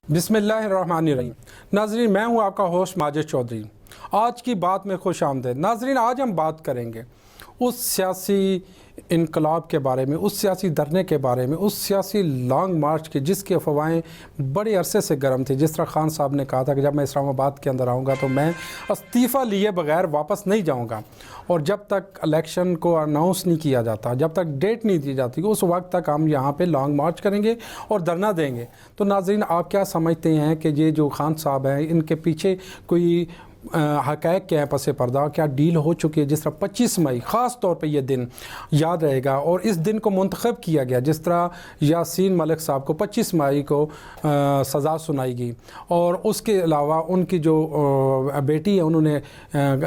بسم اللہ الرحمن الرحیم۔ ناظرین، میں ہوں آپ کا ہوسٹ ماجد چودھری۔ آج کی بات میں خوش آمدید۔ ناظرین، آج ہم بات کریں گے اس سیاسی انقلاب کے بارے میں، اس سیاسی دھرنے کے بارے میں، اس سیاسی لانگ مارچ کے جس کی افواہیں بڑے عرصے سے گرم تھی۔ جس طرح خان صاحب نے کہا تھا کہ جب میں اسلام آباد کے اندر آؤں گا تو میں استعفیٰ لیے بغیر واپس نہیں جاؤں گا، اور جب تک الیکشن کو اناؤنس نہیں کیا جاتا، جب تک ڈیٹ نہیں دی جاتی، اس وقت تک ہم یہاں پہ لانگ مارچ کریں گے اور دھرنا دیں گے۔ تو ناظرین، آپ کیا سمجھتے ہیں کہ یہ جو خان صاحب ہیں، ان کے پیچھے کوئی حقائق کیا ہے پس پردہ؟ کیا ڈیل ہو چکی ہے؟ جس طرح 25 مئی خاص طور پہ یہ دن یاد رہے گا، اور اس دن کو منتخب کیا گیا جس طرح یاسین ملک صاحب کو 25 مئی کو سزا سنائی گئی، اور اس کے علاوہ ان کی جو بیٹی ہے، انہوں نے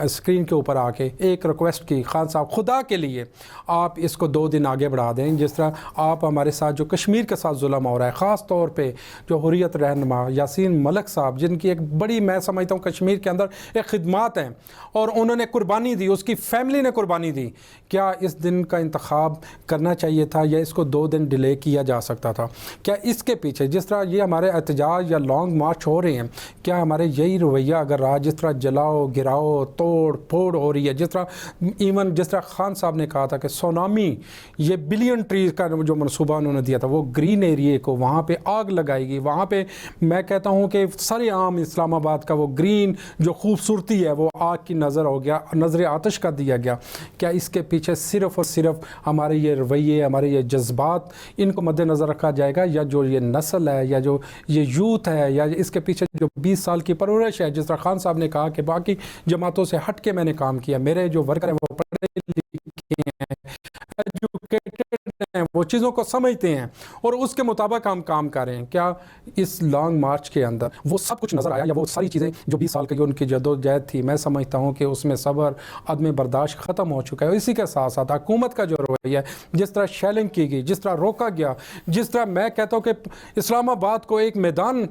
اسکرین کے اوپر آ کے ایک ریکویسٹ کی، خان صاحب خدا کے لیے آپ اس کو 2 دن آگے بڑھا دیں۔ جس طرح آپ ہمارے ساتھ جو کشمیر کے ساتھ ظلم ہو رہا ہے، خاص طور پہ جو حریت رہنما یاسین ملک صاحب، جن کی ایک بڑی، میں سمجھتا ہوں کشمیر کے اندر ایک خدمات ہیں، اور انہوں نے قربانی دی، اس کی فیملی نے قربانی دی، کیا اس دن کا انتخاب کرنا چاہیے تھا یا اس کو 2 دن ڈیلے کیا جا سکتا تھا؟ کیا اس کے پیچھے جس طرح یہ ہمارے احتجاج یا لانگ مارچ ہو رہے ہیں، کیا ہمارے یہی رویہ اگر رہا، جس طرح جلاؤ گراؤ توڑ پھوڑ ہو رہی ہے، جس طرح ایون جس طرح خان صاحب نے کہا تھا کہ سونامی، یہ بلین ٹریز کا جو منصوبہ انہوں نے دیا تھا، وہ گرین ایریے کو وہاں پہ آگ لگائے گی، وہاں پہ میں کہتا ہوں کہ سر عام اسلام آباد کا وہ گرین جو خوبصورتی ہے وہ آگ کی نظر ہو گیا، نظر آتش کا دیا گیا۔ کیا اس کے پیچھے صرف اور صرف ہمارے یہ رویے، ہمارے یہ جذبات، ان کو مد نظر رکھا جائے گا، یا جو یہ نسل ہے، یا جو یہ یوتھ ہے، یا اس کے پیچھے جو 20 سال کی پرورش ہے؟ جس طرح خان صاحب نے کہا کہ باقی جماعتوں سے ہٹ کے میں نے کام کیا، میرے جو ورکر ہیں وہ پڑھے لکھے ہیں، ایجوکیٹڈ ہیں، وہ چیزوں کو سمجھتے ہیں، اور اس کے مطابق ہم کام کر رہے ہیں۔ کیا اس لانگ مارچ کے اندر وہ سب کچھ نظر آیا، یا وہ ساری چیزیں جو 20 سال کی ان کی جدوجہد تھی؟ میں سمجھتا ہوں کہ اس میں صبر، عدم برداشت ختم ہو چکا ہے۔ اسی کے ساتھ ساتھ حکومت کا جو رویہ ہے، جس طرح شیلنگ کی گئی، جس طرح روکا گیا، جس طرح میں کہتا ہوں کہ اسلام آباد کو ایک میدان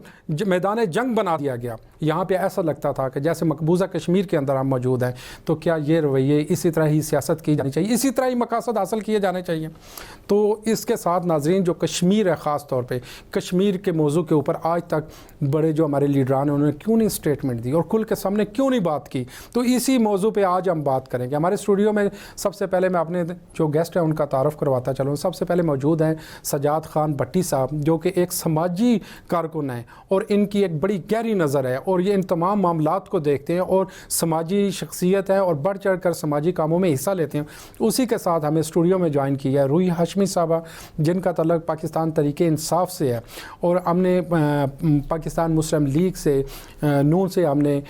جنگ بنا دیا گیا، یہاں پہ ایسا لگتا تھا کہ جیسے مقبوضہ کشمیر کے اندر ہم موجود ہیں۔ تو کیا یہ رویے اسی طرح ہی سیاست کی جانی چاہیے، اسی طرح ہی مقاصد حاصل کیے جانے چاہیے؟ تو اس کے ساتھ ناظرین، جو کشمیر ہے، خاص طور پہ کشمیر کے موضوع کے اوپر آج تک بڑے جو ہمارے لیڈران ہیں، انہوں نے کیوں نہیں اسٹیٹمنٹ دی اور کھل کے سامنے کیوں نہیں بات کی؟ تو اسی موضوع پہ آج ہم بات کریں گے۔ ہمارے اسٹوڈیو میں سب سے پہلے میں اپنے جو گیسٹ ہیں ان کا تعارف کرواتا چلوں۔ سب سے پہلے موجود ہیں سجاد خان بھٹی صاحب، جو کہ ایک سماجی کارکن ہیں، اور ان کی ایک بڑی گہری نظر ہے، اور یہ ان تمام معاملات کو دیکھتے ہیں، اور سماجی شخصیت ہے، اور بڑھ چڑھ کر سماجی کاموں میں حصہ لیتے ہیں۔ اسی کے ساتھ ہمیں اسٹوڈیو میں جوائن کیا ہے روحی ہاشمی صاحبہ، جن کا تعلق پاکستان تحریک انصاف سے ہے، اور ہم نے پاکستان مسلم لیگ سے، نون سے ہم نے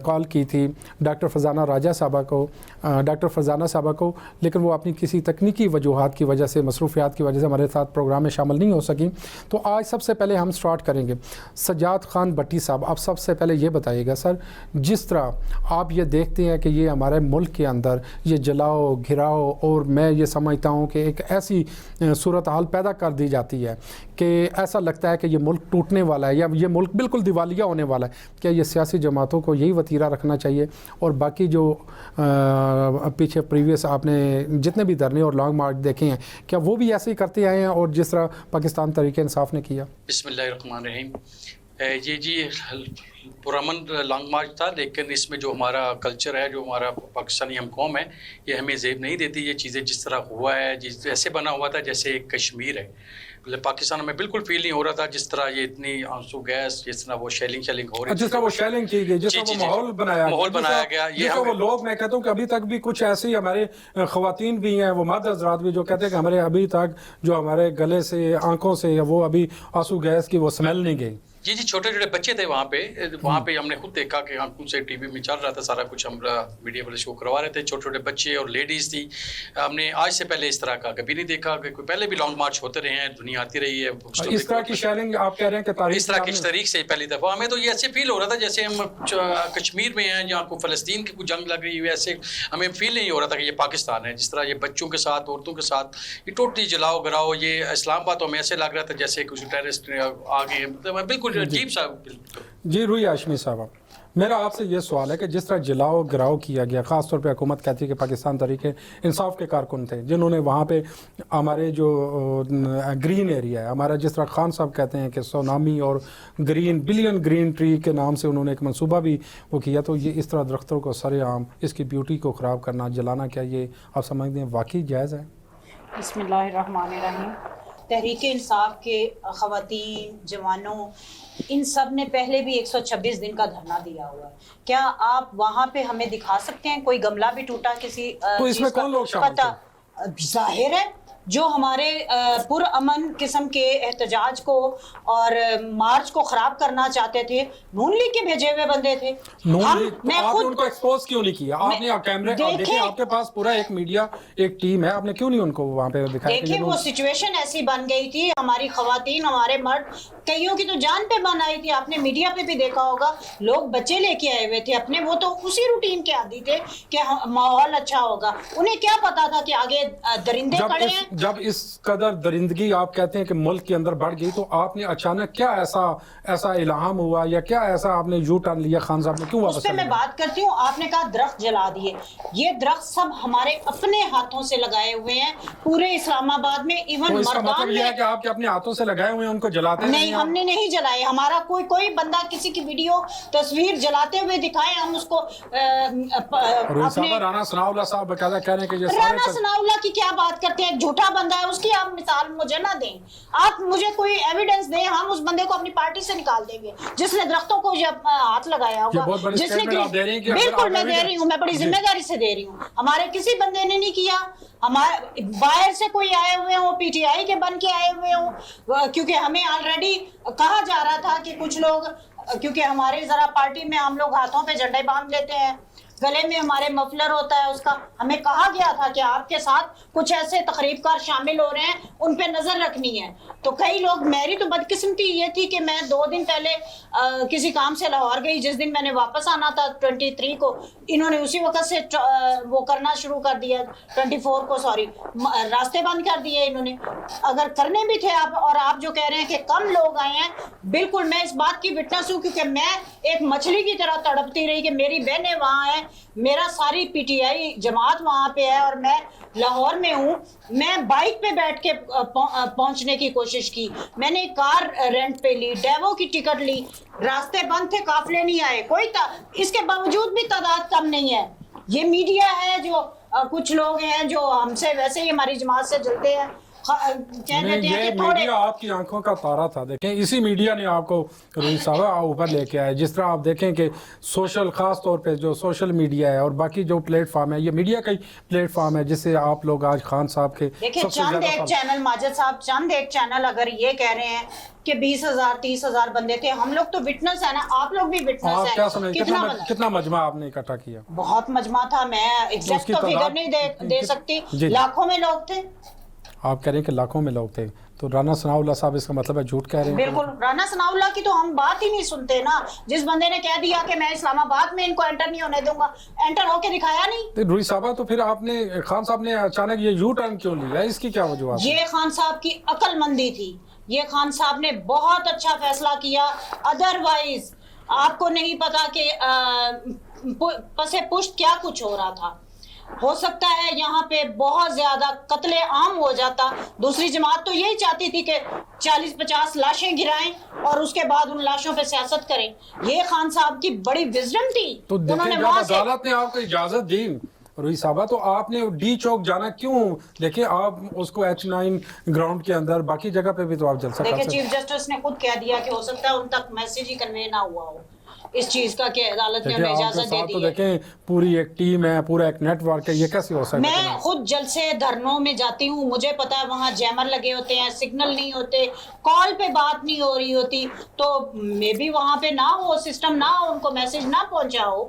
کال کی تھی ڈاکٹر فرزانہ راجہ صاحبہ کو، ڈاکٹر فرزانہ صاحبہ کو، لیکن وہ اپنی کسی تکنیکی وجوہات کی وجہ سے، مصروفیات کی وجہ سے ہمارے ساتھ پروگرام میں شامل نہیں ہو سکیں۔ تو آج سب سے پہلے ہم سٹارٹ کریں گے سجاد خان بھٹی صاحب۔ آپ سب سے پہلے یہ بتائیے گا سر، جس طرح آپ یہ دیکھتے ہیں کہ یہ ہمارے ملک کے اندر یہ جلاؤ گھراؤ، اور میں یہ سمجھتا ہوں کہ ایک ایسی صورتحال پیدا کر دی جاتی ہے کہ ایسا لگتا ہے کہ یہ ملک ٹوٹنے والا ہے، یا یہ ملک بالکل دیوالیہ ہونے والا ہے۔ کیا یہ سیاسی جماعتوں کو یہی وتیرہ رکھنا چاہیے؟ اور باقی جو پیچھے پریویس آپ نے جتنے بھی دھرنے اور لانگ مارچ دیکھے ہیں، کیا وہ بھی ایسے ہی کرتے آئے ہیں، اور جس طرح پاکستان تحریک انصاف نے کیا؟ بسم اللہ الرحمن الرحیم۔ یہ جی پرامن لانگ مارچ تھا، لیکن اس میں جو ہمارا کلچر ہے، جو ہمارا پاکستانی ہم قوم ہے، یہ ہمیں زیب نہیں دیتی۔ یہ چیزیں جس طرح ہوا ہے، ایسے بنا ہوا تھا جیسے کشمیر ہے، پاکستان میں بالکل فیل نہیں ہو رہا تھا جس طرح یہ اتنی آنسو گیس، جس طرح وہ شیلنگ ہو رہی، جس طرح وہ شیلنگ کی گئی، جس طرح وہ ماحول بنایا گیا، یہ وہ لوگ، میں کہتا ہوں کہ ابھی تک بھی کچھ ایسے ہی ہمارے خواتین بھی ہیں، وہ مرد حضرات بھی، جو کہتے ہیں کہ ہمارے ابھی تک جو ہمارے گلے سے، آنکھوں سے، وہ ابھی آنسو گیس کی وہ سمیل نہیں گئی۔ جی چھوٹے چھوٹے بچے تھے وہاں پہ ہم نے خود دیکھا کہ آنکھوں سے ٹی وی میں چل رہا تھا سارا کچھ، ہم میڈیا والے شو کروا رہے تھے، چھوٹے چھوٹے بچے اور لیڈیز تھی۔ ہم نے آج سے پہلے اس طرح کا کبھی نہیں دیکھا، کہ پہلے بھی لانگ مارچ ہوتے رہے ہیں، دنیا آتی رہی ہے، اس طرح کی شیلنگ آپ کہہ رہے ہیں کہ اس طرح کی تاریخ سے پہلی دفعہ ہمیں تو یہ ایسے فیل ہو رہا تھا جیسے ہم کشمیر میں ہیں، جہاں کو فلسطین کی کوئی جنگ لگ رہی ہے، ایسے ہمیں فیل نہیں ہو رہا تھا کہ یہ پاکستان ہے۔ جس طرح یہ بچوں کے ساتھ، عورتوں کے ساتھ یہ ٹوٹلی جلاؤ گراؤ، یہ اسلام آباد تو ہمیں ایسے لگ رہا تھا جیسے کچھ ٹیررسٹ آ گئے، بالکل عجیب سا۔ جی روحی ہاشمی صاحب، میرا آپ سے یہ سوال ہے کہ جس طرح جلاؤ گراؤ کیا گیا، خاص طور پہ حکومت کہتی ہے کہ پاکستان تحریک انصاف کے کارکن تھے جنہوں نے وہاں پہ ہمارے جو گرین ایریا ہے ہمارا، جس طرح خان صاحب کہتے ہیں کہ سونامی اور گرین بلین گرین ٹری کے نام سے انہوں نے ایک منصوبہ بھی وہ کیا، تو یہ اس طرح درختوں کو سر عام اس کی بیوٹی کو خراب کرنا، جلانا، کیا یہ آپ سمجھتے ہیں واقعی جائز ہے؟ بسم اللہ الرحمن الرحیم. تحریک انصاف کے خواتین، جوانوں، ان سب نے پہلے بھی 126 دن کا دھرنا دیا ہوا ہے. کیا آپ وہاں پہ ہمیں دکھا سکتے ہیں کوئی گملہ بھی ٹوٹا کسی تو اس میں کون لوگ شامل تھے؟ ظاہر ہے جو ہمارے پرامن قسم کے احتجاج کو اور مارچ کو خراب کرنا چاہتے تھے نون لیگ کے بھیجے ہوئے بندے تھے. آپ نے ان کو ایکسپوز کیوں نہیں کیا؟ آپ نے کیمرے دیکھیں، آپ کے پاس پورا ایک میڈیا ایک ٹیم ہے، آپ نے کیوں نہیں ان کو وہاں پہ دکھایا؟ دیکھیں وہ سچویشن ایسی بن گئی تھی، ہماری خواتین، ہمارے مرد، کئیوں کی تو جان پہ بن آئی تھی. آپ نے میڈیا پہ بھی دیکھا ہوگا، لوگ بچے لے کے آئے ہوئے تھے اپنے، وہ تو اسی روٹین کے عادی تھے کہ ماحول اچھا ہوگا. انہیں کیا پتا تھا کہ آگے درندے کھڑے ہیں. جب اس قدر درندگی آپ کہتے ہیں کہ ملک کے اندر بڑھ گئی، تو آپ نے اچانک کیا ایسا الہام ہوا یا کیا ایسا آپ نے یو ٹرن لیا؟ خان صاحب نے کیوں واپس؟ اس پہ میں بات کرتی ہوں. آپ نے کہا درخت جلا دیے، یہ درخت سب ہمارے اپنے ہاتھوں سے لگائے ہوئے ہیں پورے اسلام آباد میں. ایون مردان میں یہ ہے کہ آپ کے اپنے ہاتھوں سے لگائے ہوئے ہیں، ان کو جلاتے ہیں؟ نہیں، ہم نے نہیں جلائے. ہمارا کوئی بندہ کسی کی ویڈیو تصویر جلاتے ہوئے دکھائے، ہم اس کو رانا ثناء اللہ صاحب باقاعدہ کہہ رہے ہیں کہ رانا ثناء اللہ کی کیا بات کرتے ہیں؟ جھوٹا بندہ ہے، اس کی آپ مثال مجھے نہ دیں. آپ مجھے کوئی ایویڈنس دیں، ہم اس بندے کو اپنی پارٹی سے نکال دیں گے جس نے درختوں کو ہاتھ لگایا ہوگا. جس نے بالکل میں دے رہی ہوں، میں بڑی ذمہ داری سے دے رہی ہوں. ہمارے کسی بندے نے نہیں کیا. ہمارے باہر سے کوئی آئے ہوئے ہوں، پی ٹی آئی کے بن کے آئے ہوئے ہوں، کیونکہ ہمیں آلریڈی کہا جا رہا تھا کہ کچھ لوگ، کیونکہ ہماری ذرا پارٹی میں ہم لوگ ہاتھوں پہ جھنڈے باندھ لیتے ہیں، گلے میں ہمارے مفلر ہوتا ہے اس کا، ہمیں کہا گیا تھا کہ آپ کے ساتھ کچھ ایسے تقریب کار شامل ہو رہے ہیں، ان پہ نظر رکھنی ہے. تو کئی لوگ، میری تو بدقسمتی یہ تھی کہ میں 2 دن پہلے کسی کام سے لاہور گئی، جس دن میں نے واپس آنا تھا 23 کو، انہوں نے اسی وقت سے وہ کرنا شروع کر دیا. 24 کو سوری، راستے بند کر دیے انہوں نے. اگر کرنے بھی تھے آپ، اور آپ جو کہہ رہے ہیں کہ کم لوگ آئے ہیں، بالکل میں اس بات کی وٹنس ہوں، کیونکہ میں ایک مچھلی کی طرح تڑپتی رہی کہ میری بہنیں وہاں ہیں، میرا ساری پی ٹی آئی جماعت وہاں پہ ہے اور میں لاہور میں ہوں. میں بائک پہ بیٹھ کے پہنچنے کی کوشش کی، میں نے کار رینٹ پہ لی، ڈیوو کی ٹکٹ لی. راستے بند تھے، قافلے نہیں آئے کوئی اس کے باوجود بھی تعداد کم نہیں ہے. یہ میڈیا ہے جو کچھ لوگ ہیں جو ہم سے ویسے ہی ہماری جماعت سے جلتے ہیں، یہ میڈیا آپ کی آنکھوں کا تارا تھا. دیکھیں اسی میڈیا نے آپ کو روی صاحب اوپر لے کے آئے. جس طرح آپ دیکھیں کہ سوشل، خاص طور پہ جو سوشل میڈیا ہے اور باقی جو پلیٹ فارم ہے، یہ میڈیا کا ہی پلیٹ فارم ہے جس سے آپ لوگ آج خان صاحب کے دیکھیں چند ایک چینل، ماجد صاحب چند ایک چینل اگر یہ کہہ رہے ہیں کہ 20,000 30,000 بندے تھے، ہم لوگ تو وٹنس ہے نا، آپ لوگ بھی وٹنس ہیں. آپ کیا سمجھیں کتنا مجمع آپ نے اکٹھا کیا؟ بہت مجمع تھا، میں ایگزیکٹ تو فگر نہیں دے سکتی، لاکھوں میں لوگ تھے. آپ کہہ رہے ہیں کہ لاکھوں میں لوگ تھے، تو رانا ثناء اللہ صاحب اس کا مطلب ہے جھوٹ کہہ رہے ہیں؟ بالکل، رانا ثناء اللہ کی تو ہم بات ہی نہیں سنتے نا. جس بندے نے کہہ دیا کہ میں اسلام آباد میں ان کو انٹر نہیں ہونے دوں گا، انٹر ہو کے دکھایا نہیں. روی صاحبہ تو پھر آپ نے، خان صاحب نے اچانک یہ یو ٹرن کیوں لیا؟ اس کی کیا وجوہات؟ یہ خان صاحب کی عقل مندی تھی. یہ خان صاحب نے بہت اچھا فیصلہ کیا. ادروائز آپ کو نہیں پتا کہ پس پشت کیا کچھ ہو رہا تھا. ہو سکتا ہے یہاں پہ بہت زیادہ قتل عام ہو جاتا. دوسری جماعت تو یہی چاہتی تھی کہ 40-50 لاشیں گرائیں اور اس کے بعد ان لاشوں پہ سیاست کریں. یہ خان صاحب کی بڑی وزڈم تھی. تو دیکھیں جب عدالت نے آپ کو اجازت دی روی صاحبہ، تو آپ نے ڈی چوک جانا کیوں؟ دیکھیں آپ اس کو H9 گراؤنڈ کے اندر، باقی جگہ پہ بھی تو آپ جلسہ کر سکتے ہیں. دیکھیں چیف جسٹس نے خود کہہ دیا کہ ہو سکتا ہے ان تک میسیج ہی کنوے نہ ہوا ہو اس چیز کا کہ عدالت نے ہمیں اجازت دے دی ہے. دیکھیں پوری ایک ٹیم ہے، پورا ایک نیٹ ورک ہے، یہ کیسے ہو سکتا ہے؟ میں خود جلسے دھرنوں میں جاتی ہوں، مجھے پتا ہے وہاں جیمر لگے ہوتے ہیں، سگنل نہیں ہوتے، کال پہ بات نہیں ہو رہی ہوتی، تو مے بی وہاں پہ نہ ہو سسٹم، نہ ہو ان کو میسج نہ پہنچا ہو.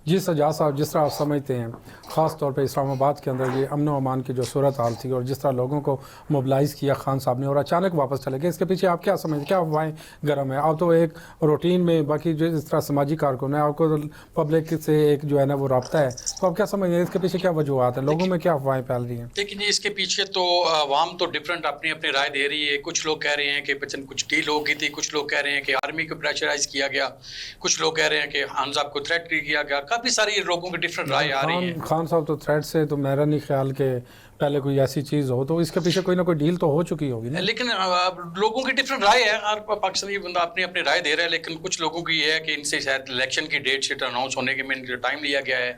جی سجاد صاحب، جس طرح آپ سمجھتے ہیں خاص طور پہ اسلام آباد کے اندر یہ امن و امان کی جو صورت حال تھی اور جس طرح لوگوں کو موبلائز کیا خان صاحب نے اور اچانک واپس چلے گئے، اس کے پیچھے آپ کیا سمجھتے ہیں؟ کیا افواہیں گرم ہے؟ آپ تو ایک روٹین میں باقی جو اس طرح سماجی کارکن ہے، آپ کو پبلک سے ایک جو ہے نا وہ رابطہ ہے، تو آپ کیا سمجھتے ہیں اس کے پیچھے کیا وجوہات ہیں؟ لوگوں میں کیا افواہیں پھیل رہی ہیں؟ لیکن اس کے پیچھے تو عوام تو ڈفرینٹ اپنی اپنی رائے دے رہی ہے. کچھ لوگ کہہ رہے ہیں کہ کچھ ڈیل ہو گئی تھی، کچھ لوگ کہہ رہے ہیں کہ آرمی کو پریشرائز کیا گیا، کچھ لوگ کہہ رہے ہیں کہ خان صاحب کو تھریٹ کیا گیا. کافی ساری لوگوں کی ڈفرینٹ رائے آ رہی ہیں. خان صاحب تو تھریٹ سے تو میرا نہیں خیال کہ پہلے کوئی ایسی چیز ہو، تو اس کے پیچھے کوئی نہ کوئی ڈیل تو ہو چکی ہوگی نا. لیکن لوگوں کی ڈفرینٹ رائے ہے، ہر پاکستانی بندہ اپنی اپنی رائے دے رہا ہے. لیکن کچھ لوگوں کی یہ ہے کہ ان سے شاید الیکشن کی ڈیٹ شیٹ اناؤنس ہونے کے میں ٹائم لیا گیا ہے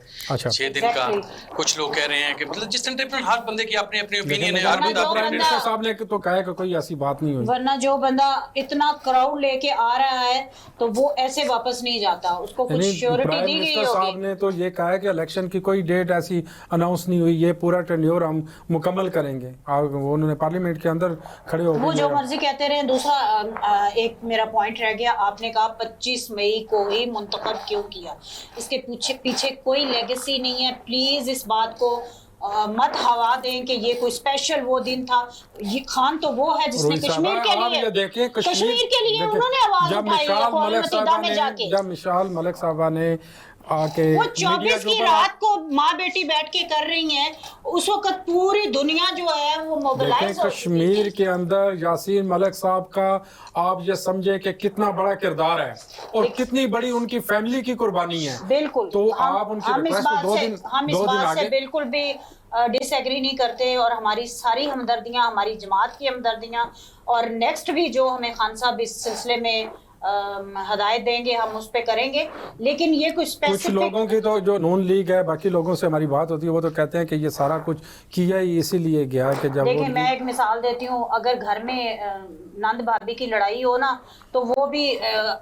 6 دن کا. کچھ لوگ کہہ رہے ہیں کہ مطلب جس طرح ڈفرینٹ ہر بندے کی اپنی اپنی اوپینین ہے. ہر بندہ پرائم منسٹر صاحب نے تو کہا کہ کوئی ایسی بات نہیں ہوئی، ورنہ جو بندہ اتنا کراؤڈ لے کے آ رہا ہے تو وہ ایسے واپس نہیں جاتا، اس کو کچھ شیورٹی پرائم دی گئی منسٹر صاحب ہوگی. نے تو یہ کہا ہے کہ الیکشن کی کوئی ڈیٹ ایسی اناؤنس نہیں ہوئی، یہ پورا ٹینیور ہم مکمل کریں گے. انہوں نے پارلیمنٹ کے اندر کھڑے ہو وہ گئے جو مرضی کہتے رہے. دوسرا ایک میرا پوائنٹ رہ گیا، آپ نے کہا 25 مئی کو ہی منتخب کیوں کیا؟ اس کے پیچھے کوئی لیگیسی نہیں ہے. پلیز اس بات کو مت ہوا دیں کہ یہ کوئی اسپیشل وہ دن تھا. یہ خان تو وہ ہے جس نے کشمیر کے لیے انہوں نے آواز اٹھائی اقوام متحدہ میں جا کے. جب مشال ملک صاحبہ نے آ کے وہ 24 کی رات کو ماں بیٹی بیٹھ کے کر رہی ہیں، اس وقت پوری دنیا جو ہے وہ موبلائز ہو. کشمیر کے اندر یاسین ملک صاحب کا آپ یہ سمجھے کہ کتنا بڑا کردار ہے اور کتنی بڑی ان کی فیملی کی قربانی ہے. بالکل، تو آپ ان کی ریکویسٹ کو ہم اس بات سے بالکل بھی ڈس ایگری نہیں کرتے، اور ہماری ساری ہمدردیاں ہماری جماعت کی ہمدردیاں، اور نیکسٹ بھی جو ہمیں خان صاحب اس سلسلے میں ہدایت دیں گے ہم اس پہ کریں گے. لیکن یہ کچھ کچھ لوگوں کی تو جو نون لیگ ہے، باقی لوگوں سے ہماری بات ہوتی ہے، وہ تو کہتے ہیں کہ یہ سارا کچھ کیا ہی اسی لیے گیا کہ جب دیکھیں میں ایک مثال دیتی ہوں. اگر گھر میں نند بھابھی کی لڑائی ہو نا، تو وہ بھی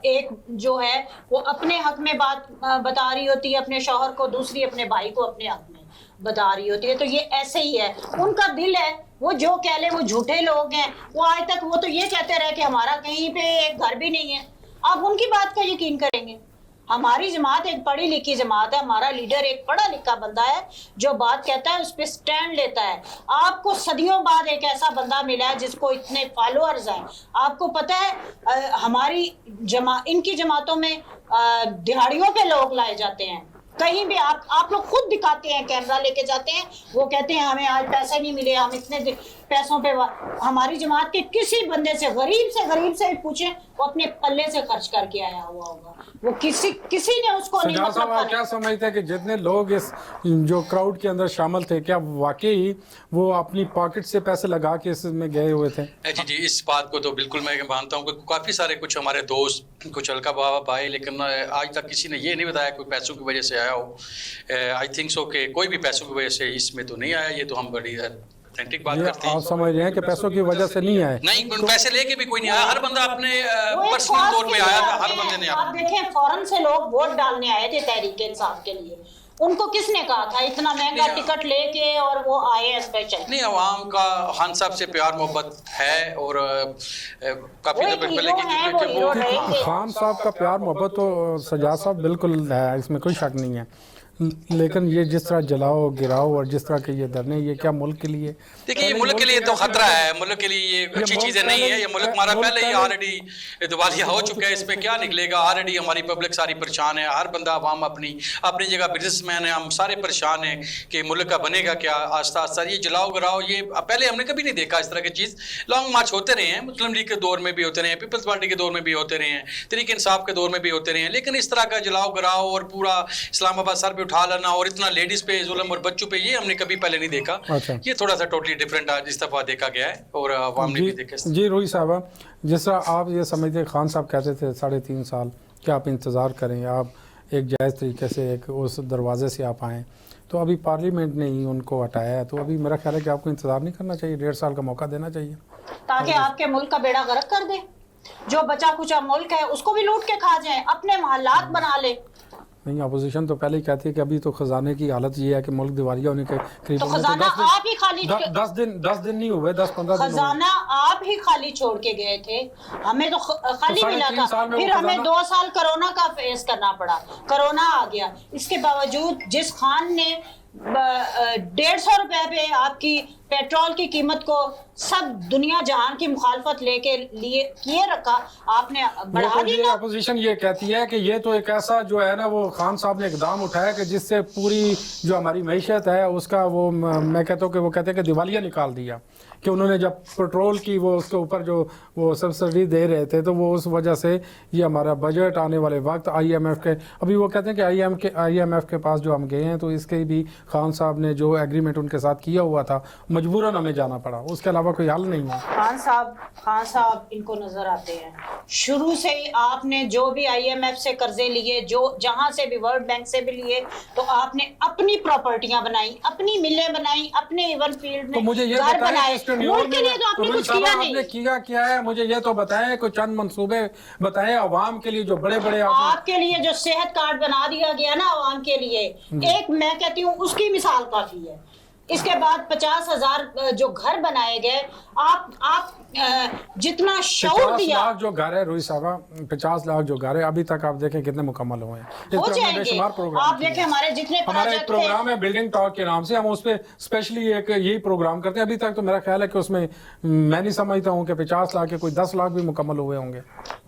ایک جو ہے وہ اپنے حق میں بات بتا رہی ہوتی ہے اپنے شوہر کو، دوسری اپنے بھائی کو اپنے حق میں بتا رہی ہوتی ہے. تو یہ ایسے ہی ہے، ان کا دل ہے، وہ جو کہہ لیں. وہ جھوٹے لوگ ہیں، وہ آج تک وہ تو یہ کہتے رہے کہ ہمارا کہیں پہ ایک گھر بھی نہیں ہے. آپ ان کی بات کا یقین کریں گے؟ ہماری جماعت ایک پڑھی لکھی جماعت ہے، ہمارا لیڈر ایک پڑھا لکھا بندہ ہے، جو بات کہتا ہے اس پہ سٹینڈ لیتا ہے. آپ کو صدیوں بعد ایک ایسا بندہ ملا ہے جس کو اتنے فالوورز ہیں. آپ کو پتہ ہے ہماری ان کی جماعتوں میں دہاڑیوں پہ لوگ لائے جاتے ہیں. کہیں بھی آپ لوگ خود دکھاتے ہیں، کیمرہ لے کے جاتے ہیں، وہ کہتے ہیں ہمیں آج پیسے نہیں ملے، ہم اتنے پیسوں پہ. ہماری جماعت کے کسی بندے سے غریب سے پوچھیں، وہ اپنے پلے سے خرچ کر کے آیا ہوا ہوگا. وہ کسی نے اس کو نہیں. سجاد صاحب آپ کیا سمجھتے ہیں کہ جتنے لوگ اس جو کراؤڈ کے اندر شامل تھے، کیا واقعی وہ اپنی پاکٹ سے پیسے لگا کے اس میں گئے ہوئے تھے؟ جی اس بات کو تو بالکل میں مانتا ہوں کہ کافی سارے کچھ ہمارے دوست کچھ ہلکا بابا آئے، لیکن آج تک کسی نے یہ نہیں بتایا کوئی پیسوں کی وجہ سے آیا ہو. آئی تھنک سو کہ کوئی بھی پیسوں کی وجہ سے اس میں تو نہیں آیا. یہ تو ہم بڑی اتھینٹک بات کرتے ہیں. آپ سمجھ رہے ہیں کہ پیسوں کی وجہ سے نہیں آئے؟ نہیں، پیسے لے کے بھی کوئی نہیں آیا. ہر بندہ اپنے پرسنل طور پہ آیا تھا. ہر بندے نے آپ دیکھیں فورن سے لوگ ووٹ ڈالنے آئے تھے تحریک انصاف کے لیے. ان کو کس نے کہا تھا اتنا مہنگا ٹکٹ لے کے اور وہ آئے اسپیشل؟ نہیں، عوام کا خان صاحب سے پیار محبت ہے، اور کافی دیر پہلے کی خان صاحب کا پیار محبت تو سجاد صاحب بالکل ہے، اس میں کوئی شک نہیں ہے. لیکن یہ جس طرح جلاؤ گراؤ اور جس طرح کے یہ دھرنے، یہ کیا ملک کے لیے؟ دیکھیں یہ ملک کے لیے تو خطرہ ہے. ملک کے لیے یہ اچھی چیزیں نہیں ہے. یہ ملک ہمارا پہلے ہی آلریڈی دیوالیہ ہو چکا ہے. اس میں کیا نکلے گا؟ آلریڈی ہماری پبلک ساری پریشان ہے. ہر بندہ عوام اپنی جگہ بزنس مین ہے. ہم سارے پریشان ہیں کہ ملک کا بنے گا کیا. آہستہ آہستہ یہ جلاؤ گراؤ یہ پہلے ہم نے کبھی نہیں دیکھا اس طرح کی چیز. لانگ مارچ ہوتے رہے ہیں، مسلم لیگ کے دور میں بھی ہوتے رہے ہیں، پیپلز پارٹی کے دور میں بھی ہوتے رہے ہیں، تحریک انصاف کے دور میں بھی ہوتے رہے ہیں. لیکن اس طرح کا جلاؤ گراؤ اور پورا اسلام آباد سر پہ اٹھا لینا اور اتنا لیڈیز پہ ظلم اور بچوں پہ، یہ ہم نے کبھی پہلے نہیں دیکھا. یہ تھوڑا سا ٹوٹلی ڈفرینٹ آج اس دفعہ دیکھا گیا ہے اور عوام نے بھی دیکھا. جی روحی صاحبہ، جس طرح آپ یہ سمجھتے خان صاحب کہتے تھے 3.5 سال کہ آپ انتظار کریں، آپ ایک جائز طریقے سے ایک اس دروازے سے آپ آئیں، تو ابھی پارلیمنٹ نے ہی ان کو ہٹایا ہے. تو ابھی میرا خیال ہے کہ آپ کو انتظار نہیں کرنا چاہیے، 1.5 سال کا موقع دینا چاہیے تاکہ آپ کے ملک کا بیڑا غرق کر دے. جو بچا کچا ملک ہے اس کو بھی لوٹ کے کھا جائیں، اپنے محلات بنا لے. نہیں اپوزیشن تو پہلے ہی کہتی ہے کہ ابھی تو خزانے کی حالت یہ ہے کہ ملک دیوالیہ ہونے کے قریب تو خزانہ آپ ہی خالی 10 دن نہیں ہوئے 10-15 دن خزانہ آپ ہی خالی چھوڑ کے گئے تھے, ہمیں تو خالی ملا تھا, پھر ہمیں 2 سال کرونا کا فیس کرنا پڑا, کرونا آ گیا, اس کے باوجود جس خان نے 150 روپے پہ آپ کی پیٹرول کی قیمت کو سب دنیا جہان کی مخالفت لے کے لیے کیے رکھا, آپ نے بڑھا دی. اپوزیشن یہ کہتی ہے کہ یہ تو ایک ایسا جو ہے نا وہ خان صاحب نے اقدام اٹھایا کہ جس سے پوری جو ہماری معیشت ہے اس کا وہ میں کہتا ہوں کہ وہ کہتے ہیں کہ دیوالیہ نکال دیا, کہ انہوں نے جب پیٹرول کی وہ اس کے اوپر جو وہ سبسڈی دے رہے تھے تو وہ اس وجہ سے یہ ہمارا بجٹ آنے والے وقت IMF کے, ابھی وہ کہتے ہیں کہ IMF کے پاس جو ہم گئے ہیں تو اس کے بھی خان صاحب نے جو ایگریمنٹ ان کے ساتھ کیا ہوا تھا مجبوراً ہمیں جانا پڑا, اس کے علاوہ کوئی حل نہیں ہے. خان صاحب ان کو نظر آتے ہیں شروع سے ہی, آپ نے جو بھی IMF سے قرضے لیے, جو جہاں سے بھی ورلڈ بینک سے بھی لیے, تو آپ نے اپنی پراپرٹیاں بنائی, اپنی ملیں بنائی, اپنے ایون فیلڈ میں گھر بنائے, ملک کے لیے تو آپ نے کچھ کیا نہیں. کیا ہے مجھے یہ تو بتائیں, کوئی چند منصوبے بتائیں عوام کے لیے جو بڑے بڑے آپ کے لیے جو صحت کارڈ بنا دیا گیا نا عوام کے لیے, ایک میں کہتی ہوں اس کی مثال کافی ہے. اس کے بعد 50,000 جو گھر بنائے گئے, آپ جتنا شعور دیا, 50 لاکھ جو گھر ہے روئی صاحبہ, 50 لاکھ جو گھر ہے ابھی تک آپ دیکھیں کتنے مکمل ہوئے ہیں, ہو جائیں گے. آپ دیکھیں ہمارے جتنے ہمارا ایک پروگرام ہے بلڈنگ ٹاک کے نام سے, ہم اس پہ اسپیشلی ایک یہی پروگرام کرتے ہیں. ابھی تک تو میرا خیال ہے کہ اس میں میں نہیں سمجھتا ہوں کہ 50 لاکھ کے کوئی 10 لاکھ بھی مکمل ہوئے ہوں گے.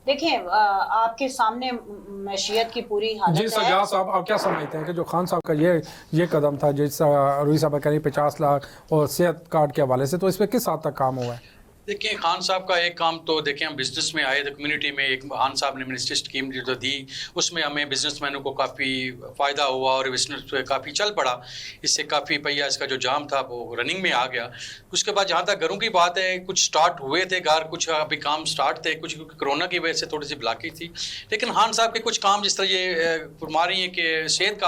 دیکھیں آپ کے سامنے معیشت کی پوری حالت ہے. جی سجاد صاحب, آپ کیا سمجھتے ہیں کہ جو خان صاحب کا یہ قدم تھا جس روئی صاحب کہہ رہی 50 لاکھ اور صحت کارڈ کے حوالے سے, تو اس پہ کس حد تک کام ہوا ہے؟ دیکھیں خان صاحب کا ایک کام تو دیکھیں ہم بزنس میں آئے تو کمیونٹی میں ایک خان صاحب نے منسٹری اسکیم جو دی اس میں ہمیں بزنس مینوں کو کافی فائدہ ہوا اور بزنس کافی چل پڑا, اس سے کافی پہیا اس کا جو جام تھا وہ رننگ میں آ گیا. اس کے بعد جہاں تک گھروں کی بات ہے, کچھ سٹارٹ ہوئے تھے گھر, کچھ ابھی کام سٹارٹ تھے, کچھ کرونا کی وجہ سے تھوڑی سی بلاکی تھی, لیکن خان صاحب کے کچھ کام جس طرح یہ فرما رہی ہیں کہ صحت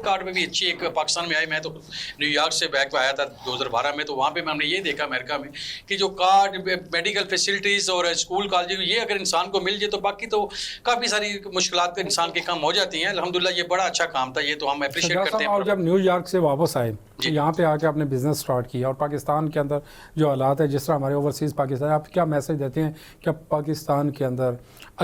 کارڈ میں بھی اچھی ایک پاکستان میں آئی. میں تو نیو یارک سے بیک پہ آیا تھا 2012 میں, تو وہاں پہ ہم نے یہ دیکھا امریکہ میں کہ جو کارڈ میڈیکل فیسلٹیز اور اسکول کالج یہ اگر انسان کو مل جائے تو باقی تو کافی ساری مشکلات انسان کے کم ہو جاتی ہیں. الحمدللہ یہ بڑا اچھا کام تھا, یہ تو ہم اپریشیٹ کرتے ہیں. اور جب نیو یارک سے واپس آئے یہاں پہ آ کے آپ نے بزنس سٹارٹ کیا اور پاکستان کے اندر جو حالات ہے جس طرح ہمارے اوورسیز پاکستان, آپ کیا میسج دیتے ہیں کہ پاکستان کے اندر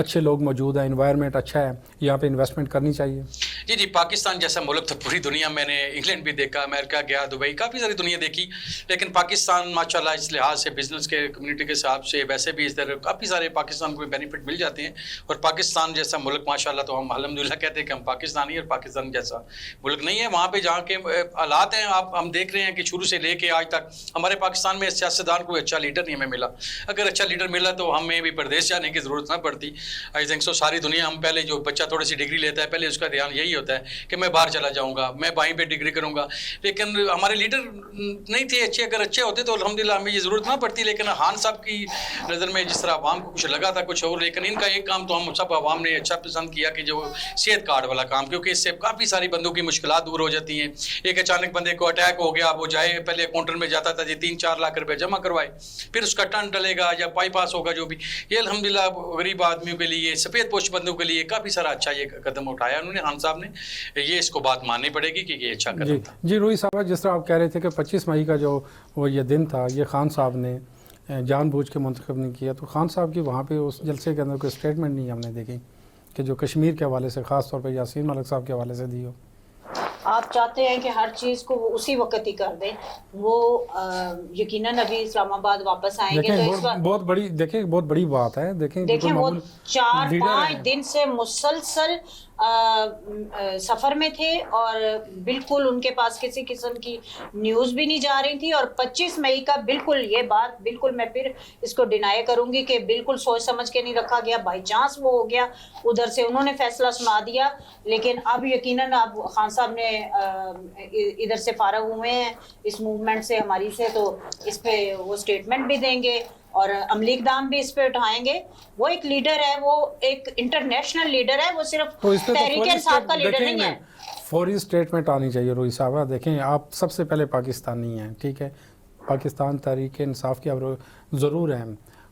اچھے لوگ موجود ہیں, انوائرمنٹ اچھا ہے, یہاں پہ انویسٹمنٹ کرنی چاہیے؟ جی پاکستان جیسا ملک تو پوری دنیا, میں نے انگلینڈ بھی دیکھا, امریکہ گیا, دبئی, کافی ساری دنیا دیکھی, لیکن پاکستان ماشاءاللہ اس لحاظ سے بزنس کے کمیونٹی کے حساب سے ویسے بھی اس طرح کافی سارے پاکستان کو بینیفٹ مل جاتے ہیں. اور پاکستان جیسا ملک ماشاءاللہ تو ہم الحمدللہ کہتے ہیں کہ ہم پاکستانی ہیں, اور پاکستان جیسا ملک نہیں ہے. وہاں پہ جہاں کے حالات ہیں ہم دیکھ رہے ہیں کہ شروع سے لے کے آج تک ہمارے پاکستان میں سیاستدان کوئی اچھا لیڈر نہیں ہمیں ملا. اگر اچھا لیڈر ملا تو ہمیں بھی پردیش جانے کی ضرورت نہ پڑتی. آئی تھنک سو ساری دنیا, ہم پہلے جو بچہ تھوڑی سی ڈگری لیتا ہے پہلے اس کا دھیان یہی ہوتا ہے کہ میں باہر چلا جاؤں گا, میں وہیں پہ ڈگری کروں گا, لیکن ہمارے لیڈر نہیں تھے اچھے. اگر اچھے ہوتے تو الحمدللہ ہمیں یہ ضرورت نہ پڑتی. لیکن خان صاحب کی نظر میں جس طرح عوام کو کچھ لگا تھا کچھ اور, لیکن ان کا ایک کام تو ہم سب عوام نے اچھا پسند کیا کہ جو صحت کارڈ والا کام, کیونکہ اس سے کافی ساری بندوں کی مشکلات دور ہو جاتی ہیں. ایک اچانک بندے کو اٹیک ہو گیا, وہ جائے پہلے کاؤنٹر میں جاتا تھا جی 3-4 لاکھ روپے جمع کروائے, پھر اس کا ٹرن ڈلے گا یا بائی پاس ہوگا جو بھی. یہ الحمدللہ غریب آدمیوں کے لیے, سفید پوش بندوں کے لیے کافی سارا اچھا یہ قدم اٹھایا انہوں نے, خان صاحب نے. یہ اس کو بات ماننی پڑے گی کہ یہ اچھا قدم تھا. جی روئی صاحب, جس طرح آپ کہہ رہے تھے کہ 25 مئی کا جو وہ یہ دن تھا یہ خان صاحب نے جان بوجھ کے منتخب نہیں کیا, تو خان صاحب کی وہاں پہ اس جلسے کے اندر کوئی اسٹیٹمنٹ نہیں ہم نے دیکھی کہ جو کشمیر کے حوالے سے خاص طور پہ یاسین ملک صاحب کے حوالے سے دی ہو؟ آپ چاہتے ہیں کہ ہر چیز کو وہ اسی وقت ہی کر دیں, وہ یقیناً ابھی اسلام آباد واپس آئیں گے تو اس وقت بہت بڑی بات ہے. دیکھیں وہ 4-5 دن سے مسلسل سفر میں تھے اور بالکل ان کے پاس کسی قسم کی نیوز بھی نہیں جا رہی تھی. اور 25 مئی کا بالکل یہ بات بالکل میں پھر اس کو ڈینائی کروں گی کہ بالکل سوچ سمجھ کے نہیں رکھا گیا, بائی چانس وہ ہو گیا, ادھر سے انہوں نے فیصلہ سنا دیا. لیکن اب یقیناً اب خان صاحب نے ادھر سے فارغ ہوئے ہیں اس موومنٹ سے ہماری سے, تو اس پہ وہ اسٹیٹمنٹ بھی دیں گے اور عملی اقدام بھی اس پہ اٹھائیں گے. وہ ایک لیڈر ہے, وہ ایک انٹرنیشنل لیڈر ہے, وہ صرف تحریک انصاف کا لیڈر نہیں ہے. فوری اسٹیٹمنٹ آنی چاہیے روئی صاحبہ. دیکھیں آپ سب سے پہلے پاکستانی ہیں, ٹھیک ہے, پاکستان تحریک انصاف کی ضرور ہیں.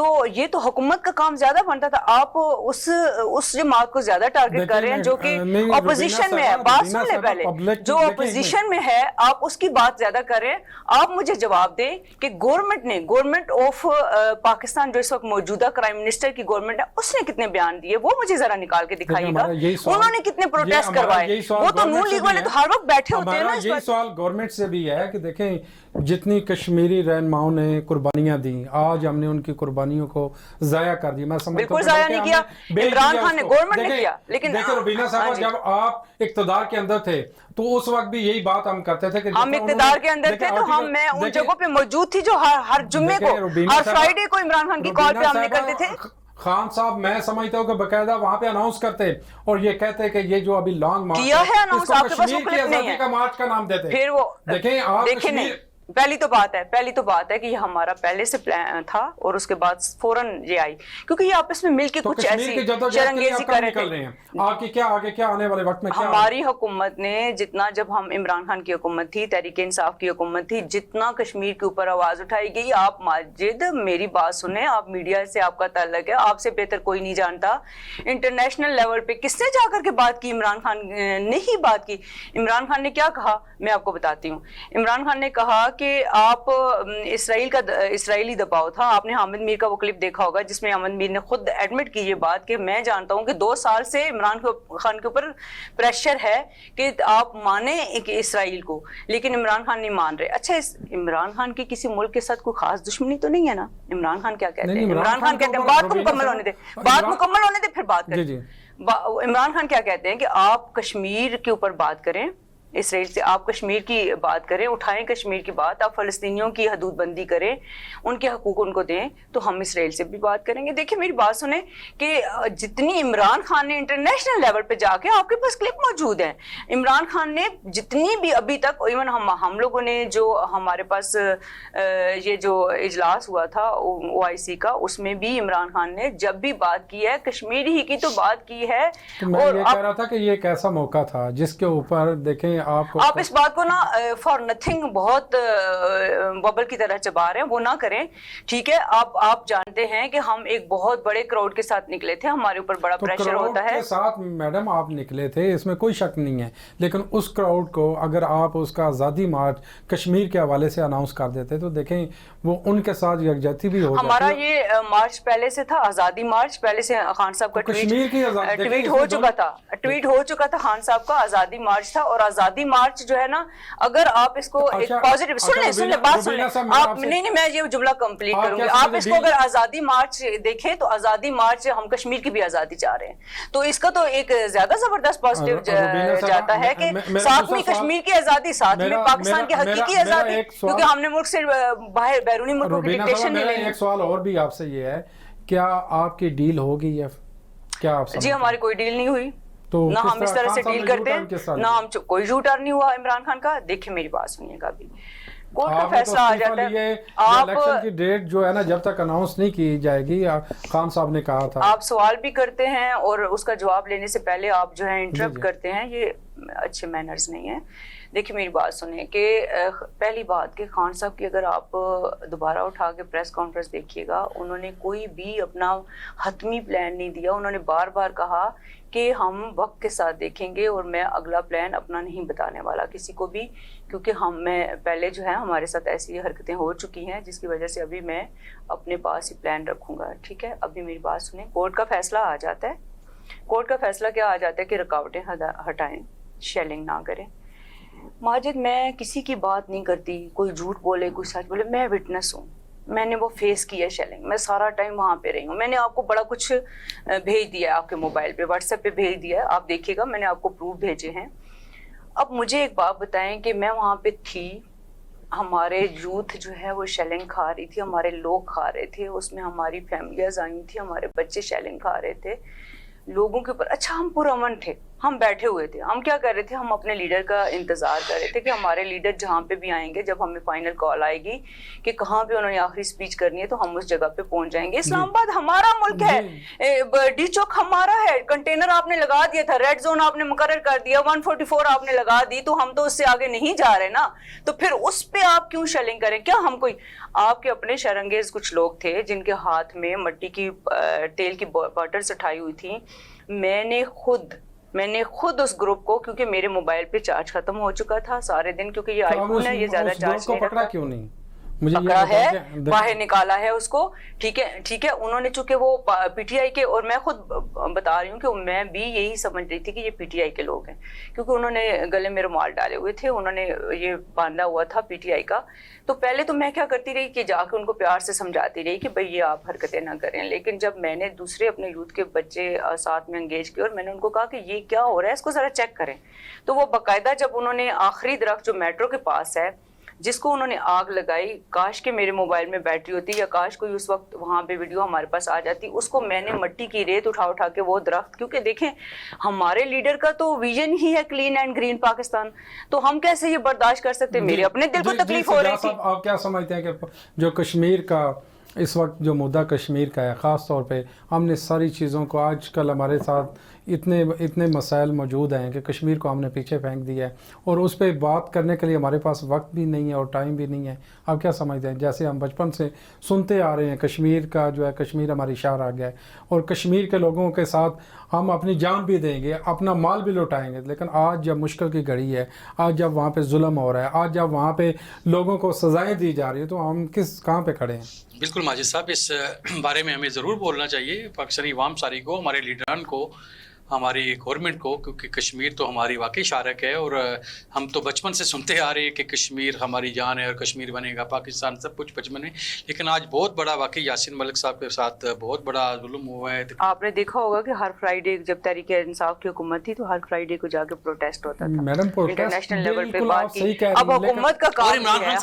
تو یہ تو حکومت کا کام زیادہ بنتا تھا. آپ اس جماعت کو زیادہ ٹارگٹ کر رہے ہیں جو کہ اپوزیشن میں ہے. بات سن لیں پہلے, جو اپوزیشن میں ہے آپ اس کی بات زیادہ کر رہے ہیں. آپ مجھے جواب دیں کہ گورنمنٹ آف پاکستان جو اس وقت موجودہ کرائم منسٹر کی گورنمنٹ ہے, اس نے کتنے بیان دیے, وہ مجھے ذرا نکال کے دکھائیے گا. انہوں نے کتنے پروٹیسٹ کروائے, وہ تو نون لیگ والے تو ہر وقت بیٹھے ہوتے ہیں نا. یہی سوال گورنمنٹ سے بھی ہے کہ دیکھیں جتنی کشمیری رہنماؤں نے قربانیاں دیں, آج ہم نے ان کی قربانیوں کو ضائع کر دی. میں سمجھتا ہوں بالکل ضائع نہیں کیا, عمران خان نے, گورنمنٹ نے کیا. لیکن دیکھیں روبینہ صاحب, جب آپ اقتدار کے اندر تھے تو اس وقت بھی یہی بات ہم کرتے تھے کہ ہم اقتدار کے اندر تھے تو میں ان جگہوں پہ موجود تھی جو ہر جمعے کو, ہر فرائیڈے کو عمران خان کی کال پہ ہم نکلتے تھے. خان صاحب میں سمجھتا ہوں کہ باقاعدہ وہاں پہ اناؤنس کرتے اور یہ کہتے کہ یہ جو ابھی لانگ مارچ کیا ہے اناؤنس, آپ کے پاس وہ کلپ نہیں ہے, کا مارچ کا نام دیتے. پھر وہ دیکھیں آپ دیکھیں نہیں, پہلی تو بات ہے کہ یہ ہمارا پہلے سے پلان تھا اور اس کے بعد فوراً یہ آئی, کیونکہ یہ آپس میں مل کے کچھ ایسی شرنگیزی کر رہے تھے. آپ کی کیا آگے کیا آنے والے وقت میں کیا ہماری حکومت نے جتنا, جب ہم عمران خان کی حکومت تھی, تحریک انصاف کی حکومت تھی, جتنا کشمیر کے اوپر آواز اٹھائی گئی. آپ ماجد میری بات سنیں, آپ میڈیا سے آپ کا تعلق ہے, آپ سے بہتر کوئی نہیں جانتا. انٹرنیشنل لیول پہ کس نے جا کر کے بات کی؟ عمران خان نے ہی بات کی. عمران خان نے کیا کہا میں آپ کو بتاتی ہوں. عمران خان نے کہا کہ آپ اسرائیلی دباؤ تھا. آپ نے حامد میر کا وہ کلپ دیکھا ہوگا جس میں حامد میر نے خود ایڈمٹ کی یہ بات کہ میں جانتا ہوں کہ 2 سال سے عمران خان کے اوپر پریشر ہے کہ آپ مانیں اسرائیل کو, لیکن عمران خان نہیں مان رہے. اچھا, عمران خان کی کسی ملک کے ساتھ کوئی خاص دشمنی تو نہیں ہے نا؟ عمران خان کیا کہتے ہیں, عمران خان کہتے ہیں, بات کو مکمل ہونے دے, بات مکمل ہونے دے پھر بات کریں. عمران خان کیا کہتے ہیں کہ آپ کشمیر کے اوپر بات کریں, اسرائیل سے آپ کشمیر کی بات کریں, اٹھائیں کشمیر کی بات, آپ فلسطینیوں کی حدود بندی کریں, ان کے حقوق ان کو دیں, تو ہم اسرائیل سے بھی بات کریں گے. دیکھیں میری بات سنیں کہ جتنی عمران خان نے انٹرنیشنل لیول پہ جا کے, آپ کے پاس کلپ موجود ہیں, عمران خان نے جتنی بھی ابھی تک, ایون ہم لوگوں نے جو ہمارے پاس یہ جو اجلاس ہوا تھا OIC کا, اس میں بھی عمران خان نے جب بھی بات کی ہے کشمیر ہی کی تو بات کی ہے. میں یہ کہہ رہا تھا کہ یہ ایک ایسا موقع تھا جس کے اوپر دیکھیں آپ اس بات کو نا فار نتھنگ بہت ببل کی طرح چبا رہے ہیں, وہ نہ کریں, ٹھیک ہے. آپ جانتے ہیں کہ ہم ایک بہت بڑے کراؤڈ کے ساتھ نکلے تھے, ہمارے اوپر بڑا پریشر ہوتا ہے. کراؤڈ کے ساتھ میڈم آپ نکلے تھے, اس میں کوئی شک نہیں ہے, لیکن اس کراؤڈ کو اگر آپ اس کا آزادی مارچ کشمیر کے حوالے سے اناؤنس کر دیتے تو دیکھیں وہ ان کے ساتھ یکجہتی بھی ہو جاتی. ہمارا یہ مارچ پہلے سے تھا, آزادی مارچ پہلے سے خان صاحب کا ٹویٹ ہو چکا تھا خان صاحب کا, آزادی مارچ تھا. اور آزادی مارچ جو ہے نا, اگر آپ اس کو ایک پازیٹیو سن لیں بات سن لیں آپ, نہیں میں یہ جملہ کمپلیٹ کروں گی. آپ اس کو اگر آزادی مارچ دیکھیں تو آزادی مارچ ہم کشمیر کی بھی آزادی چاہ رہے ہیں, تو اس کا تو ایک زیادہ زبردست پازیٹیو جاتا ہے کہ ساتھ میں کشمیر کی آزادی, ساتھ میں پاکستان کی حقیقی آزادی, کیونکہ ہم نے ملک سے باہر بیرونی ملکوں کی ڈکٹیشن نہیں لینی. ایک سوال اور بھی آپ سے یہ ہے, کیا آپ کی ڈیل ہوگی یا کیا آپ؟ جی ہماری کوئی ڈیل نہیں ہوئی, نہ ہم اس طرح سے ڈیل کرتے ہیں, نہ ہم کوئی یو ٹرن نہیں ہوا عمران خان کا. دیکھیں میری بات سنیے گا, ابھی کورٹ کا فیصلہ آ جاتا ہے. آپ الیکشن کی ڈیٹ جو ہے نا جب تک اناؤنس نہیں کی جائے گی, خان صاحب نے کہا تھا. آپ سوال بھی کرتے ہیں اور اس کا جواب لینے سے پہلے آپ جو ہے انٹرپٹ کرتے ہیں, یہ اچھے مینرز نہیں ہیں. دیکھیں میری بات سنیں کہ پہلی بات کہ خان صاحب کی اگر آپ دوبارہ اٹھا کے پریس کانفرنس دیکھیے گا, انہوں نے کوئی بھی اپنا حتمی پلان نہیں دیا. انہوں نے بار بار کہا کہ ہم وقت کے ساتھ دیکھیں گے اور میں اگلا پلان اپنا نہیں بتانے والا کسی کو بھی, کیونکہ میں پہلے جو ہے ہمارے ساتھ ایسی حرکتیں ہو چکی ہیں جس کی وجہ سے ابھی میں اپنے پاس ہی پلان رکھوں گا, ٹھیک ہے. ابھی میری بات سنیں, کورٹ کا فیصلہ آ جاتا ہے. کورٹ کا فیصلہ کیا آ جاتا ہے کہ رکاوٹیں ہٹائیں, شیلنگ نہ کریں. ماجد میں کسی کی بات نہیں کرتی, کوئی جھوٹ بولے کوئی سچ بولے, میں وٹنس ہوں, میں نے وہ فیس کی ہے شیلنگ, میں سارا ٹائم وہاں پہ رہی ہوں. میں نے آپ کو بڑا کچھ بھیج دیا ہے آپ کے موبائل پہ, واٹس ایپ پہ بھیج دیا ہے, آپ دیکھیے گا, میں نے آپ کو پروف بھیجے ہیں. اب مجھے ایک بات بتائیں کہ میں وہاں پہ تھی, ہمارے یوتھ جو ہے وہ شیلنگ کھا رہی تھی, ہمارے لوگ کھا رہے تھے, اس میں ہماری فیملیاں آئی تھیں, ہمارے بچے شیلنگ کھا رہے تھے لوگوں کے اوپر. اچھا ہم پرامن تھے, ہم بیٹھے ہوئے تھے. ہم کیا کر رہے تھے, ہم اپنے لیڈر کا انتظار کر رہے تھے کہ ہمارے لیڈر جہاں پہ بھی آئیں گے, جب ہمیں فائنل کال آئے گی کہ کہاں پہ انہوں نے آخری اسپیچ کرنی ہے تو ہم اس جگہ پہ پہنچ جائیں گے. اسلام آباد ہمارا ملک ہے, ڈی چوک ہمارا ہے, کنٹینر آپ نے لگا دیا تھا, ریڈ زون آپ نے مقرر کر دیا, 144 آپ نے لگا دی, تو ہم تو اس سے آگے نہیں جا رہے نا. تو پھر اس پہ آپ کیوں شیلنگ کریں؟ کیا ہم کوئی, آپ کے اپنے شرنگیز کچھ لوگ تھے جن کے ہاتھ میں مٹی کی تیل کی باٹلز اٹھائی ہوئی تھی. میں نے خود اس گروپ کو, کیونکہ میرے موبائل پہ چارج ختم ہو چکا تھا سارے دن, کیونکہ یہ آئی فون ہے, یہ زیادہ چارج نہیں پکڑا کیوں نہیں؟ پکڑا ہے, باہر نکالا ہے اس کو. ٹھیک ہے, انہوں نے چونکہ وہ پی ٹی آئی کے, اور میں خود بتا رہی ہوں کہ میں بھی یہی سمجھ رہی تھی کہ یہ پی ٹی آئی کے لوگ ہیں, کیونکہ انہوں نے گلے میں رومال ڈالے ہوئے تھے, انہوں نے یہ باندھا ہوا تھا پی ٹی آئی کا. تو پہلے تو میں کیا کرتی رہی کہ جا کے ان کو پیار سے سمجھاتی رہی کہ بھئی یہ آپ حرکتیں نہ کریں. لیکن جب میں نے دوسرے اپنے یوتھ کے بچے ساتھ میں انگیج کیے اور میں نے ان کو کہا کہ یہ کیا ہو رہا ہے, اس کو ذرا چیک کریں, تو وہ باقاعدہ جب انہوں نے آخری درخت جو میٹرو کے پاس ہے جس کو انہوں نے آگ لگائی, کاش کہ میرے موبائل میں بیٹری ہوتی یا کاش کوئی اس وقت وہاں پہ ویڈیو ہمارے پاس آ جاتی, اس کو میں نے مٹی کی ریت اٹھا کے وہ درخت, کیونکہ دیکھیں ہمارے لیڈر کا تو ویژن ہی ہے کلین اینڈ گرین پاکستان, تو ہم کیسے یہ برداشت کر سکتے ہیں؟ میرے اپنے دل کو تکلیف ہو رہی تھی. آپ کیا سمجھتے ہیں کہ جو کشمیر کا اس وقت جو مدعا کشمیر کا ہے, خاص طور پہ ہم نے ساری چیزوں کو, آج کل ہمارے ساتھ اتنے مسائل موجود ہیں کہ کشمیر کو ہم نے پیچھے پھینک دیا ہے, اور اس پہ بات کرنے کے لیے ہمارے پاس وقت بھی نہیں ہے اور ٹائم بھی نہیں ہے. آپ کیا سمجھتے ہیں؟ جیسے ہم بچپن سے سنتے آ رہے ہیں, کشمیر کا جو ہے, کشمیر ہماری شان آ گیا ہے, اور کشمیر کے لوگوں کے ساتھ ہم اپنی جان بھی دیں گے, اپنا مال بھی لوٹائیں گے, لیکن آج جب مشکل کی گھڑی ہے, آج جب وہاں پہ ظلم ہو رہا ہے, آج جب وہاں پہ لوگوں کو سزائیں دی جا رہی ہیں, تو ہم کہاں پہ کھڑے ہیں؟ بالکل ماجد صاحب, اس بارے میں ہمیں ضرور بولنا چاہیے پاکستانی عوام ساری کو, ہمارے لیڈران کو, ہماری گورنمنٹ کو, کیونکہ کشمیر تو ہماری واقعی شارک ہے, اور ہم تو بچپن سے سنتے آ رہے ہیں کہ کشمیر ہماری جان ہے اور کشمیر بنے گا پاکستان, سب کچھ بچپن میں. لیکن آج بہت بڑا واقعی یاسین ملک صاحب کے ساتھ بہت بڑا ظلم ہوا ہے. آپ نے دیکھا ہوگا کہ ہر فرائیڈے جب تحریک انصاف کی حکومت تھی تو ہر فرائیڈے کو جا کے پروٹیسٹ ہوتا تھا, میڈم انٹرنیشنل لیول پہ بات کی. اب حکومت کا کام ہے,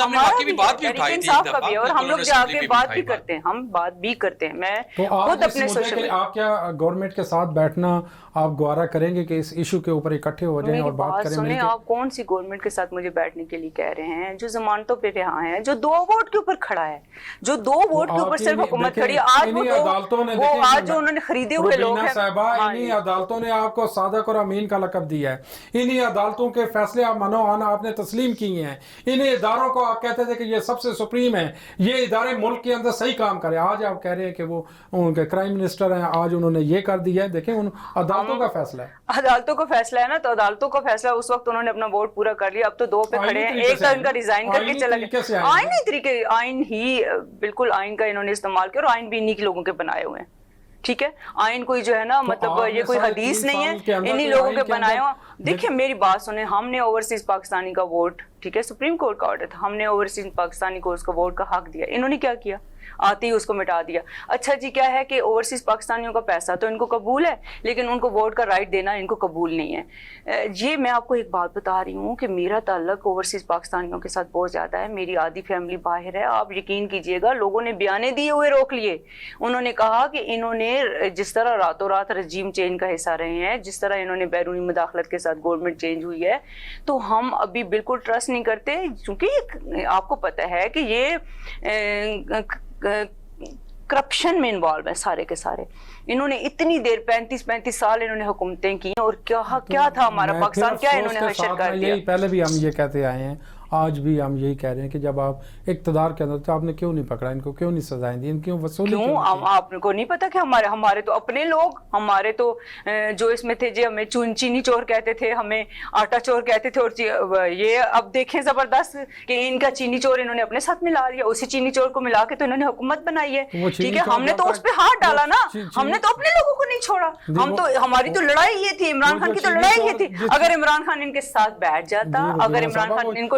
انصاف کا بھی ہے, اور ہم لوگ جا کے بات بھی کرتے ہیں, ہم بات بھی کرتے ہیں. میں خود اپنے سوشل, آپ کیا گورنمنٹ کے ساتھ بیٹھنا آپ گوارا کریں گے کہ اس ایشو کے اوپر اکٹھے ہو جائیں اور بات کریں؟ سنیں, آپ کون سی گورنمنٹ کے ساتھ مجھے بیٹھنے کے لیے کہہ رہے ہیں جو ضمانتوں پہ رہا ہے, جو 2 ووٹ کے اوپر کھڑا ہے, جو 2 ووٹ کے اوپر صرف حکومت کھڑی ہے. آج جو انہوں نے خریدے ہوئے لوگ ہیں, انہی عدالتوں نے آپ کو صادق اور امین کا لقب دیا ہے, انہی عدالتوں کے فیصلے آپ منو آنا آپ نے تسلیم کیے ہیں, انہی اداروں کو آپ کہتے تھے کہ یہ سب سے سپریم ہے, یہ ادارے ملک کے اندر صحیح کام کرے. آج آپ کہہ رہے ہیں کہ وہ ان کے کرائم منسٹر ہیں, آج انہوں نے یہ کر دیا ہے. دیکھیں ان عدالتوں کا فیصلہ ہے, عدالتوں کا فیصلہ ہے نا, تو عدالتوں کا فیصلہ اس وقت انہوں نے اپنا ووٹ پورا کر لیا. اب تو 2 پہ کھڑے ہیں, ایک تو ان کا ریزائن کر کے چلا گیا. آئینی طریقے, آئین ہی بالکل آئین کا انہوں نے استعمال کیا, اور آئین بھی انہی کے لوگوں کے بنائے ہوئے ہیں. ٹھیک ہے, آئین کوئی جو ہے نا, مطلب یہ کوئی حدیث نہیں ہے, انہی لوگوں کے بنائے ہوا. دیکھیں میری بات سنیں, ہم نے اوورسیز پاکستانی کا ووٹ, ٹھیک ہے, سپریم کورٹ کا آرڈر تھا, ہم نے اوورسیز پاکستانی کو اس کا ووٹ کا حق دیا. انہوں نے کیا کیا, آتے ہی اس کو مٹا دیا. اچھا جی, کیا ہے کہ اوورسیز پاکستانیوں کا پیسہ تو ان کو قبول ہے, لیکن ان کو ووٹ کا رائٹ دینا ان کو قبول نہیں ہے. یہ میں آپ کو ایک بات بتا رہی ہوں کہ میرا تعلق اوورسیز پاکستانیوں کے ساتھ بہت زیادہ ہے, میری آدھی فیملی باہر ہے. آپ یقین کیجئے گا, لوگوں نے بیانے دیے ہوئے روک لیے. انہوں نے کہا کہ انہوں نے جس طرح راتوں رات رجیم چینج کا حصہ رہے ہیں, جس طرح انہوں نے بیرونی مداخلت کے ساتھ گورنمنٹ چینج ہوئی ہے, تو ہم ابھی بالکل ٹرسٹ نہیں کرتے, کیونکہ آپ کو پتہ ہے کہ یہ کرپشن میں انوالو ہے سارے کے سارے. انہوں نے اتنی دیر 35 سال انہوں نے حکومتیں کی, اور کیا تھا ہمارا پاکستان, کیا انہوں نے حشر کر دیا. پہلے بھی ہم یہ کہتے آئے ہیں, آج بھی ہم یہی کہہ رہے ہیں کہ جب آپ اقتدار کے اندر تو آپ نے کیوں نہیں پکڑا, ان کو کیوں نہیں سزائیں دی, ان کیوں وصولی کیوں؟ آپ کو نہیں پتا کہ ہمارے تو اپنے لوگ, ہمارے تو جو اس میں تھے جی, ہمیں چینی چور کہتے تھے, ہمیں آٹا چور کہتے تھے, اور یہ اب دیکھیں زبردست کہ ان کا چینی چور انہوں نے اپنے ساتھ ملا دیا. اسی چینی چور کو ملا کے تو انہوں نے حکومت بنائی ہے. ٹھیک ہے, ہم نے تو اس پہ ہاتھ ڈالا نا, ہم نے تو اپنے لوگوں کو نہیں چھوڑا. ہم تو, ہماری تو لڑائی یہ تھی, عمران خان کی تو لڑائی یہ تھی. اگر عمران خان ان کے ساتھ بیٹھ جاتا, اگر عمران خان ان کو